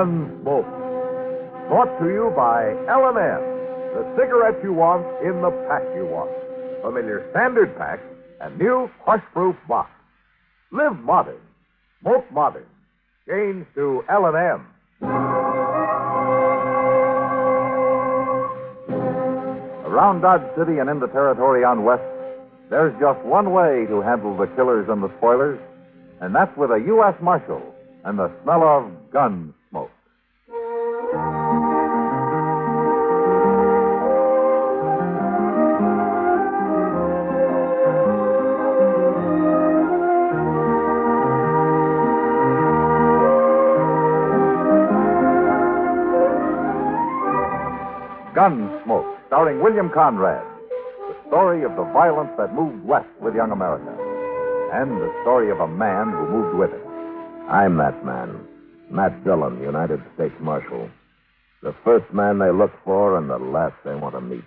Gunsmoke. Brought to you by L&M, the cigarette you want in the pack you want. Familiar standard pack and new crush-proof box. Live modern. Smoke modern. Change to L&M. Around Dodge City and in the territory on West, there's just one way to handle the killers and the spoilers, and that's with a U.S. Marshal and the smell of gun smoke. Gunsmoke, starring William Conrad. The story of the violence that moved west with young America. And the story of a man who moved with it. I'm that man. Matt Dillon, United States Marshal. The first man they look for and the last they want to meet.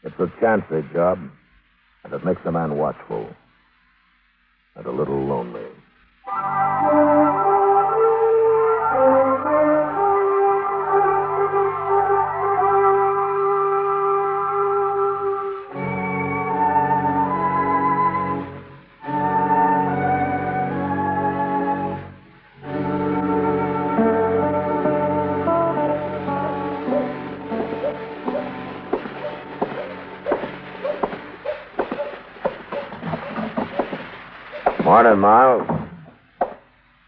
It's a chancy job, and it makes a man watchful. And a little lonely. Morning, Miles.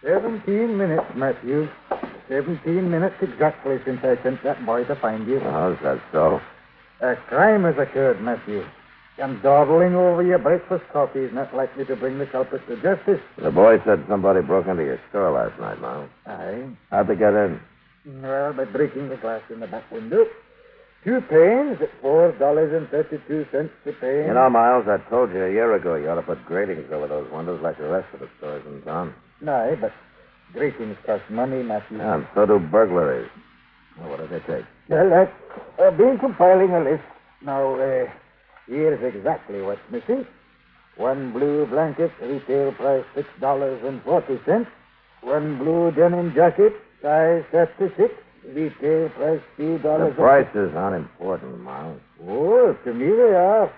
17 minutes, Matthew. 17 minutes exactly since I sent that boy to find you. Oh, is that so? A crime has occurred, Matthew. And dawdling over your breakfast coffee is not likely to bring the culprit to justice. The boy said somebody broke into your store last night, Miles. Aye. How'd they get in? Well, by breaking the glass in the back window. 2 panes at $4.32 a pane. You know, Miles, I told you a year ago you ought to put gratings over those windows like the rest of the stores in town. Aye, but gratings cost money, Matthew. Yeah, and so do burglaries. Well, what do they take? Well, I've been compiling a list. Now, here's exactly what's missing. 1 blue blanket, retail price $6.40. 1 blue denim jacket, size 36, retail price $2. The prices aren't important, Miles. Oh, to me they are.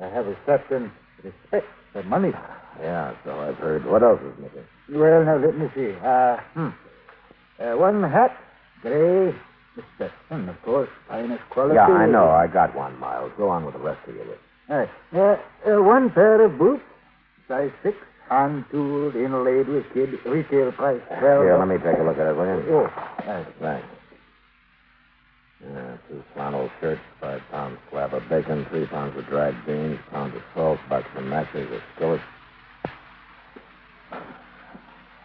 I have a certain respect for money. Yeah, so I've heard. What else is missing? Well, now, let me see. 1 hat, gray, Stetson, of course, finest quality. Yeah, I know. I got one, Miles. Go on with the rest of your list. All right. 1 pair of boots, size 6, hand-tooled, inlaid with kid, retail price $12. Here, let me take a look at it, will you? Oh, nice. Thanks. 2 flannel shirts, 5 pounds slab of bacon, 3 pounds of dried beans, pound of salt, box of matches, a skillet.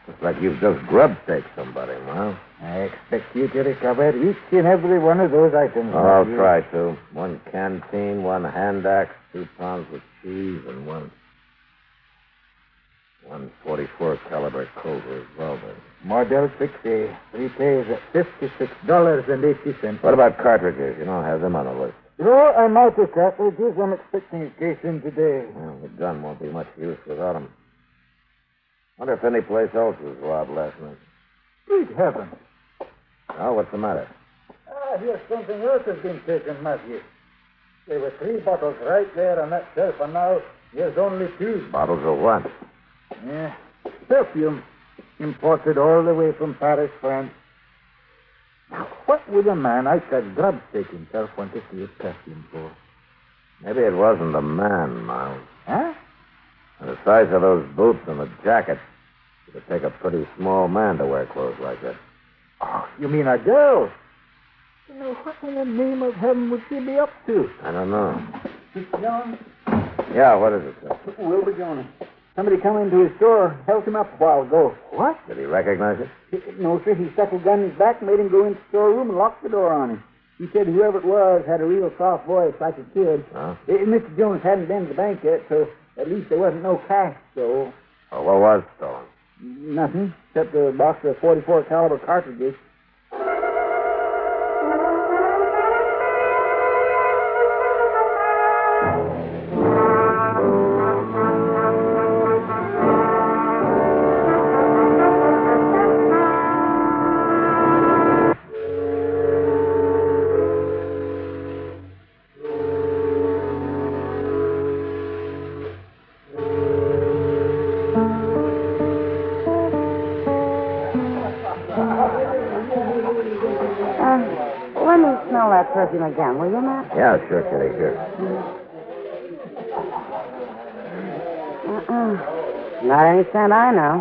Looks like you've just grub staked somebody, Miles. I expect you to recover each and every one of those items. Oh, I'll try to. 1 canteen, 1 hand axe, 2 pounds of cheese, and 1 .44 caliber Colt revolver. Model 60, retails at $56.80. What about cartridges? You don't have them on the list. No, I'm out of cartridges. I'm expecting a case in today. Well, the gun won't be much use without them. Wonder if any place else was robbed last night. Good heavens. Oh, what's the matter? Here's something else has been taken, Matthew. There were 3 bottles right there on that shelf, and now there's only 2. Bottles of what? Yeah, perfume. Imported all the way from Paris, France. Now, what would a man outside grubstake himself want to see a perfume for? Maybe it wasn't a man, Miles. Huh? And the size of those boots and the jacket, it would take a pretty small man to wear clothes like that. Oh, you mean a girl? You know, what in the name of heaven would she be up to? I don't know. Mr. Jones? Yeah, what is it, sir? Wilbur Jones. Somebody come into his store, held him up a while ago. What? Did he recognize it? No, sir. He stuck a gun in his back, made him go into the storeroom, and locked the door on him. He said whoever it was had a real soft voice, like a kid. Huh? Mr. Jones hadn't been to the bank yet, so at least there wasn't no cash, so... Oh, what was stolen? Nothing, except a box of 44 caliber cartridges. perfume again, will you, Matt? Yeah, sure, Kitty, here. Not any scent I know.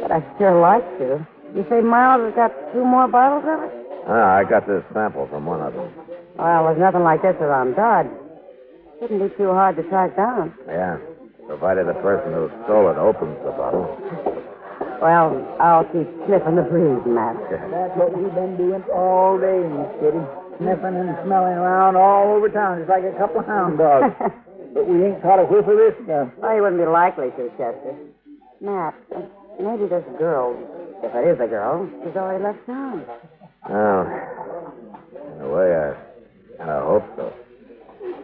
But I sure like to. You say Miles has got 2 more bottles of it? I got this sample from one of them. Well, there's nothing like this around Dodge. Shouldn't be too hard to track down. Yeah, provided the person who stole it opens the bottle. Well, I'll keep sniffing the breeze, Matt. That's what we've been doing all day, Miss Kitty. Sniffing and smelling around all over town, just like a couple of hound dogs. But we ain't caught a whiff of this stuff. Well, you wouldn't be likely to, Chester. Matt, maybe this girl, if it is a girl, has already left town. Oh, in a way, I kind of hope so.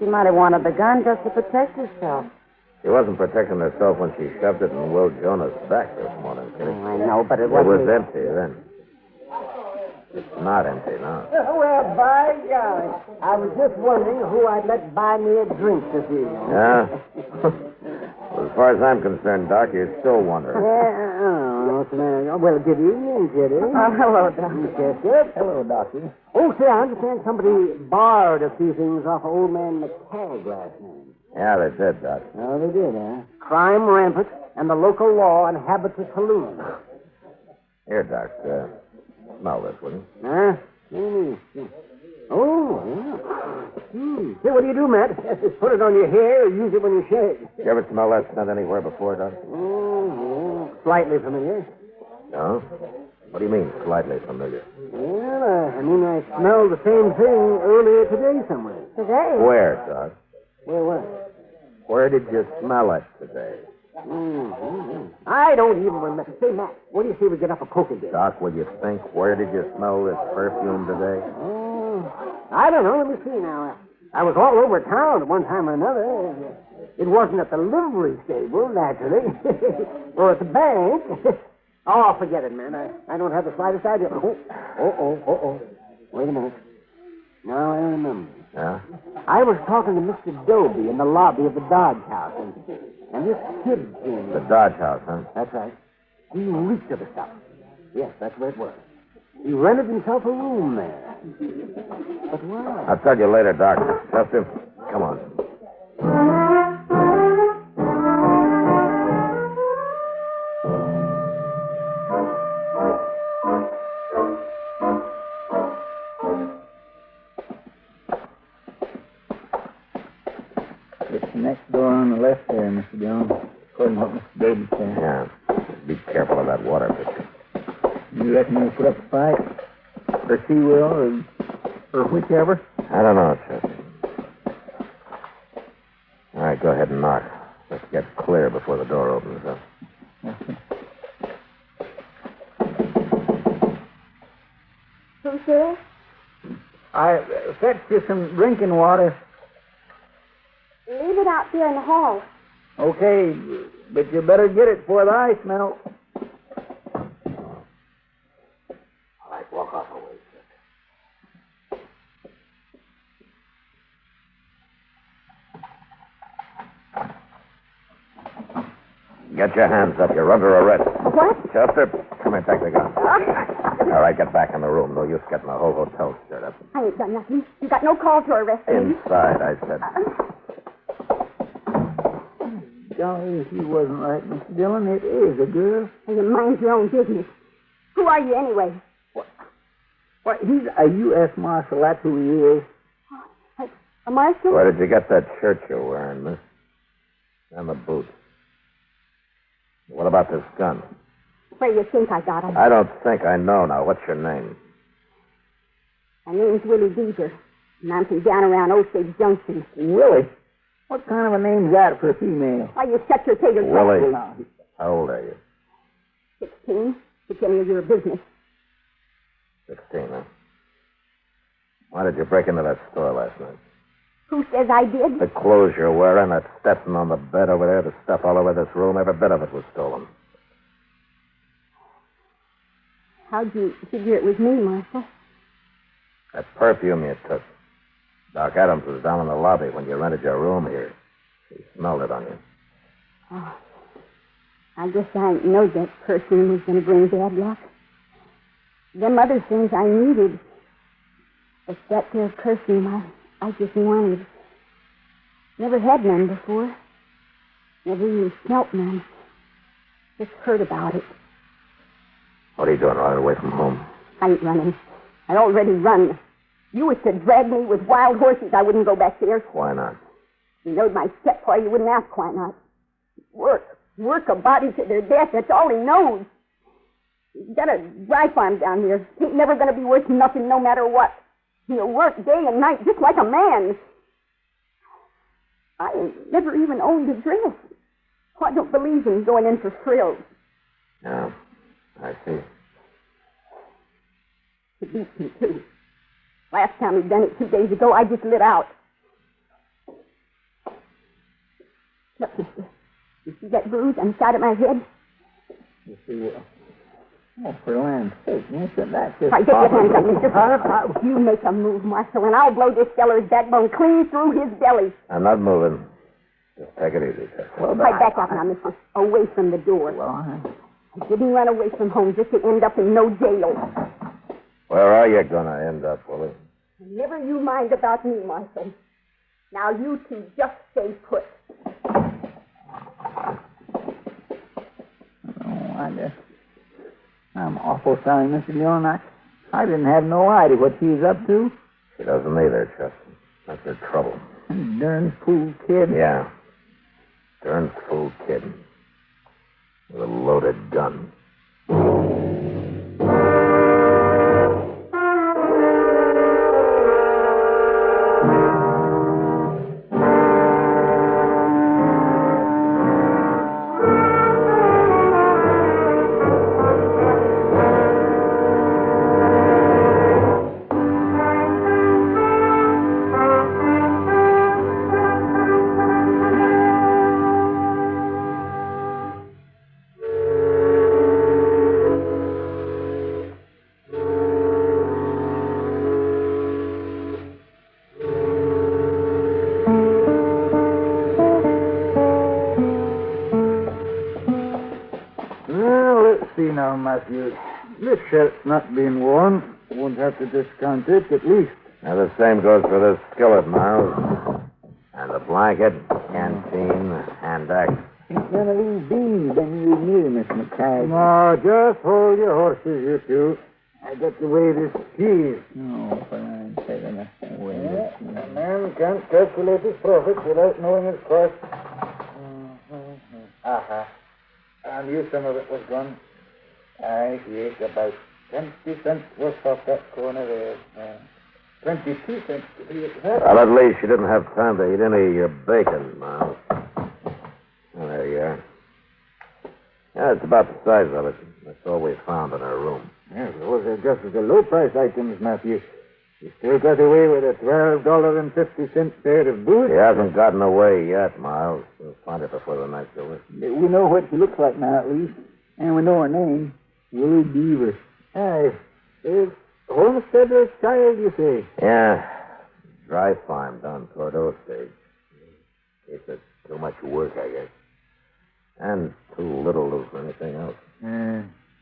She might have wanted the gun just to protect herself. She wasn't protecting herself when she shoved it in Will Jonah's back this morning, Kitty. Oh, I know, but it It was wasn't... empty then. It's not empty now. Well, by golly. I was just wondering who I'd let buy me a drink this evening. Yeah? Well, as far as I'm concerned, Doc, you're still wondering. What's the matter? Well, good evening, Kitty. hello, Doc. Yes. Hello, Doctor. Oh, say, I understand somebody borrowed a few things off of old man McCagg last night. Yeah, they did, Doc. Oh, they did, huh? Crime rampant, and the local law inhabits a saloon. Here, Doc, smell this, will you? Huh? Oh, yeah. Say, what do you do, Matt? Just put it on your hair or use it when you shave? You ever smell that scent anywhere before, Doc? Oh, slightly familiar. No? What do you mean, slightly familiar? Well, I mean, I smelled the same thing earlier today somewhere. Today? Where, Doc? Where was? Where did you smell it today? I don't even remember. Say, Matt, what do you say we get up a coke again? Doc, will you think? Where did you smell this perfume today? I don't know. Let me see now. I was all over town at one time or another. It wasn't at the livery stable, naturally, or at the bank. Oh, forget it, man. I don't have the slightest idea. Oh. Wait a minute. Now I remember. Yeah? I was talking to Mr. Doby in the lobby of the Dodge House, and this kid came. The Dodge House, huh? That's right. He reeked of the stuff. Yes, that's where it was. He rented himself a room there. But why? I'll tell you later, Doc. Chester, come on. It's next door on the left there, Mr. Jones, according to what Mr. Doby said. Yeah. Be careful of that water pitcher. You reckon he'll put up a fight? Or she will, or whichever? I don't know, Chester. All right, go ahead and knock. Let's get clear before the door opens up. Who's there? I fetched you some drinking water. Leave it out there in the hall. Okay, but you better get it before the ice melts. All right, walk off a ways, Chester. Get your hands up. You're under arrest. What? Chester, come here, take the gun. All right, get back in the room. No use getting the whole hotel stirred up. I ain't done nothing. You got no call to arrest me. Inside, I said. Golly, if you wasn't right, Mr. Dillon, it is a girl. You mind your own business. Who are you anyway? What? He's a U.S. Marshal. That's who he is. A marshal? Where did you get that shirt you're wearing, miss? And the boots. What about this gun? Where you think I got him? I don't think I know now. What's your name? My name's Willie Deeper, and I'm from down around Osage Junction. Willie? What kind of a name's that for a female? Why, you shut your tater Willie. trap. How old are you? 16. To tell you your business. 16, huh? Why did you break into that store last night? Who says I did? The clothes you're wearing, that Stetson on the bed over there, the stuff all over this room, every bit of it was stolen. How'd you figure it was me, Marshal? That perfume you took. Doc Adams was down in the lobby when you rented your room here. He smelled it on you. Oh, I guess I know that perfume was going to bring bad luck. Them other things I needed. It's that there perfume I just wanted. Never had none before. Never even smelt none. Just heard about it. What are you doing running away from home? I ain't running. I already run. You was to drag me with wild horses. I wouldn't go back there. Why not? You knowed my steppa, you wouldn't ask why not. Work a body to their death. That's all he knows. He's got a dry farm down here. Ain't never going to be worth nothing no matter what. He'll work day and night just like a man. I ain't never even owned a dress. I don't believe in going in for frills. Yeah, I see. It beats me, too. Last time he'd done it 2 days ago, I just lit out. Look, mister. You see that bruise on the side of my head? You see, oh, for land's sake, mister, that's just... All right, get your hands up, mister. You make a move, Marshal, and I'll blow this feller's backbone clean through his belly. I'm not moving. Just take it easy, sir. Well, back off now, mister. Away from the door. Well, I didn't run away from home just to end up in no jail. Where are you going to end up, Willie? Never you mind about me, Marshal. Now you two just stay put. I'm awful sorry, Mr. Dillon. I didn't have no idea what she's up to. She doesn't either, Chester. That's her trouble. Darn fool kid. Yeah. Darn fool kid. With a loaded gun. Now, Matthew, this shirt's not being worn. Won't have to discount it, at least. Now, the same goes for this skillet, Miles. And the blanket, canteen, hand axe. Ain't none of these beans been used neither, Miss McCagg. No, just hold your horses, you two. I got to weigh this cheese. No, for I'm taking a A man can't calculate his profits without knowing his cost. Aha. I knew some of it was gone. I ate about 20 cents worth of that corner there. 22 cents to be exact. Well, at least she didn't have time to eat any of your bacon, Miles. Well, there you are. Yeah, it's about the size of it. That's all we found in her room. Yeah, those are just the low-price items, Matthew. You still got away with a $12.50 pair of boots? She hasn't gotten away yet, Miles. We'll find her before the night's over. We know what she looks like now, at least. And we know her name. Willie Beaver. Aye. Homesteader's child, you say? Yeah. Dry farm down toward Osage. It's too much work, I guess. And too little to do anything else.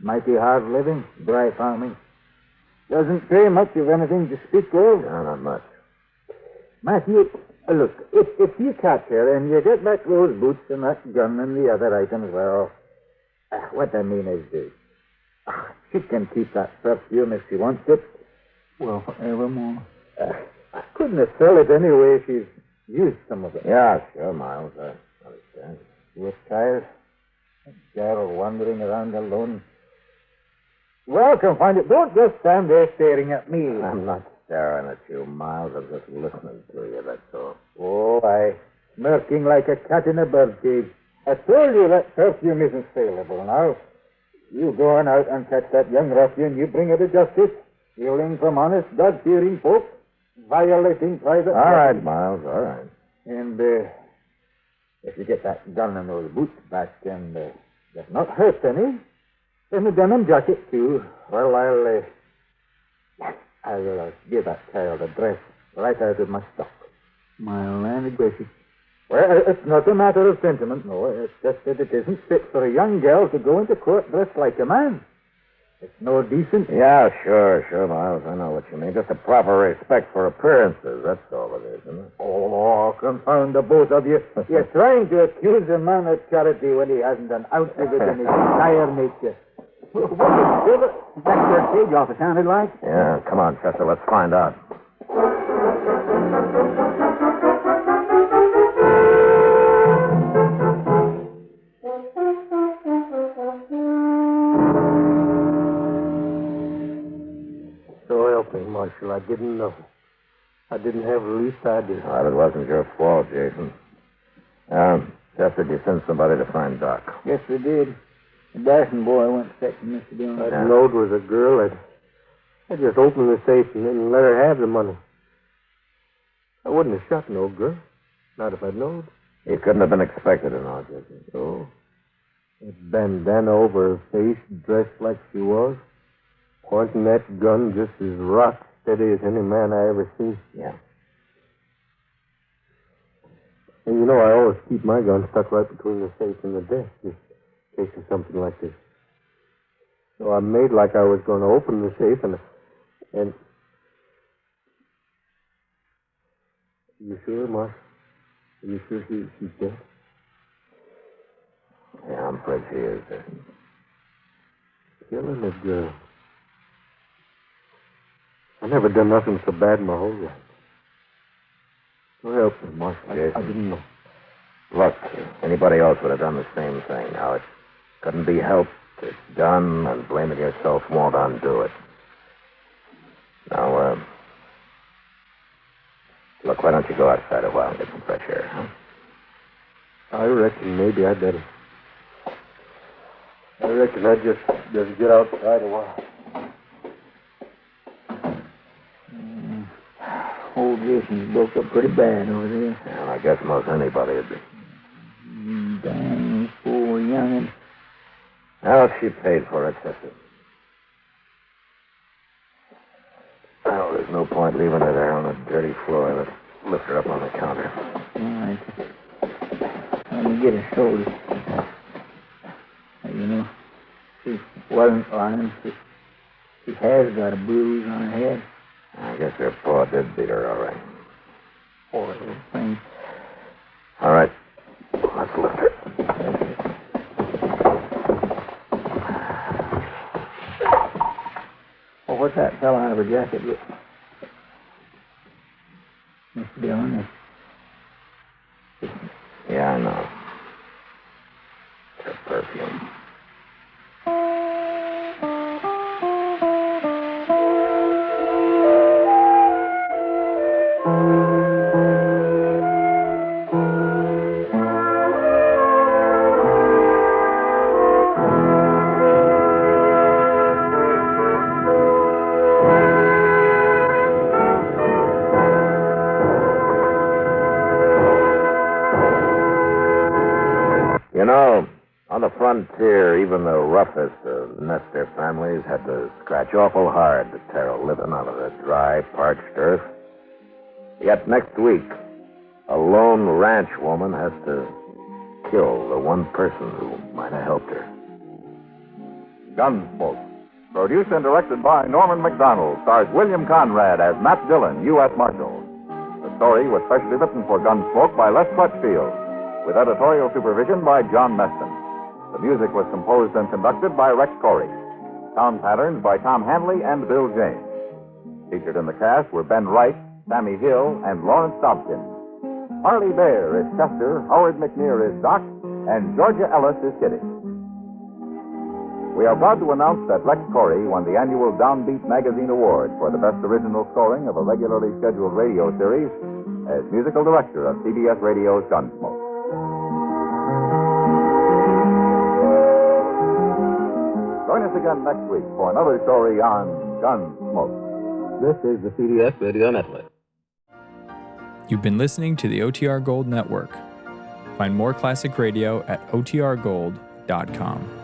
Mighty hard living, dry farming. Doesn't pay much of anything to speak of. No, not much. Matthew, look, if you catch her and you get back those boots and that gun and the other items, well, what I mean is this. She can keep that perfume if she wants it. Well, forevermore. I couldn't sell it anyway. She's used some of it. Yeah, sure, Miles. I understand. Poor child. A girl wandering around alone. Well, confound it. Don't just stand there staring at me. I'm not staring at you, Miles. I'm just listening to you, that's all. Oh, I smirking like a cat in a bird cage. I told you that perfume isn't saleable now. You go on out and catch that young ruffian. You bring her to justice. Stealing from honest, God-fearing folk. Violating private... All right, Miles, all right. And if you get that gun and those boots back and they've not hurt any, and the denim jacket, too, well, I'll give that child a dress right out of my stock. My land gracious. Well, it's not a matter of sentiment, no. It's just that it isn't fit for a young girl to go into court dressed like a man. It's no decent. Yeah, sure, Miles. I know what you mean. Just a proper respect for appearances. That's all it is, isn't it? Oh, confound the both of you. You're trying to accuse a man of charity when he hasn't an ounce of it in his entire nature. That's your stage office, sounded like? Yeah, come on, Chester. Let's find out. So help me, Marshal. I didn't know. I didn't have the least idea. Well, it wasn't your fault, Jason. Chester, did you send somebody to find Doc? Yes, we did. The Dyson boy went fetching Mr. Dillon. That note was a girl that just opened the safe and then let her have the money. I wouldn't have shot no girl. Not if I'd known. He couldn't have been expected to know, Jason. So, that bandana over her face, dressed like she was, pointing that gun just as rock steady as any man I ever seen. Yeah. And you know, I always keep my gun stuck right between the safe and the desk, just in case of something like this. So I made like I was going to open the safe, and you sure, Mark? Are you sure she's dead? Yeah, I'm afraid she is. Killing a girl. I never done nothing so bad in my whole life. So help me, Mark. I didn't know. Look, anybody else would have done the same thing. Now, it couldn't be helped. It's done, and blaming yourself won't undo it. Now, look, why don't you go outside a while and get some fresh air, huh? I reckon maybe I'd better. I reckon I'd just get outside a while. Old Jason's broke up pretty bad over there. Well, I guess most anybody would be. Dang, poor young'un. Well, she paid for it, Chester. Well, there's no point leaving her there on the dirty floor. Let's lift her up on the counter. All right. Let me get her shoulders. You know, she wasn't lying. She has got a bruise on her head. I guess her paw did beat her, all right. Poor little thing. All right. Let's lift her. Oh, what's that fell out of her jacket? Mr. Dillon. Yeah, I know. It's her perfume. You know, on the frontier, even the roughest of nester families had to scratch awful hard to tear a living out of the dry, parched earth. Yet next week, a lone ranch woman has to kill the one person who might have helped her. Gunsmoke. Produced and directed by Norman McDonald, stars William Conrad as Matt Dillon, U.S. Marshal. The story was specially written for Gunsmoke by Les Crutchfield, with editorial supervision by John Meston. The music was composed and conducted by Rex Corey. Sound patterns by Tom Hanley and Bill James. Featured in the cast were Ben Wright, Sammy Hill, and Lawrence Dobkin. Harley Bear is Chester, Howard McNear is Doc, and Georgia Ellis is Kitty. We are proud to announce that Rex Corey won the annual Downbeat Magazine Award for the best original scoring of a regularly scheduled radio series as musical director of CBS Radio's Gunsmoke. Join us again next week for another story on Gunsmoke. This is the CBS Radio Network. You've been listening to the OTR Gold Network. Find more classic radio at otrgold.com.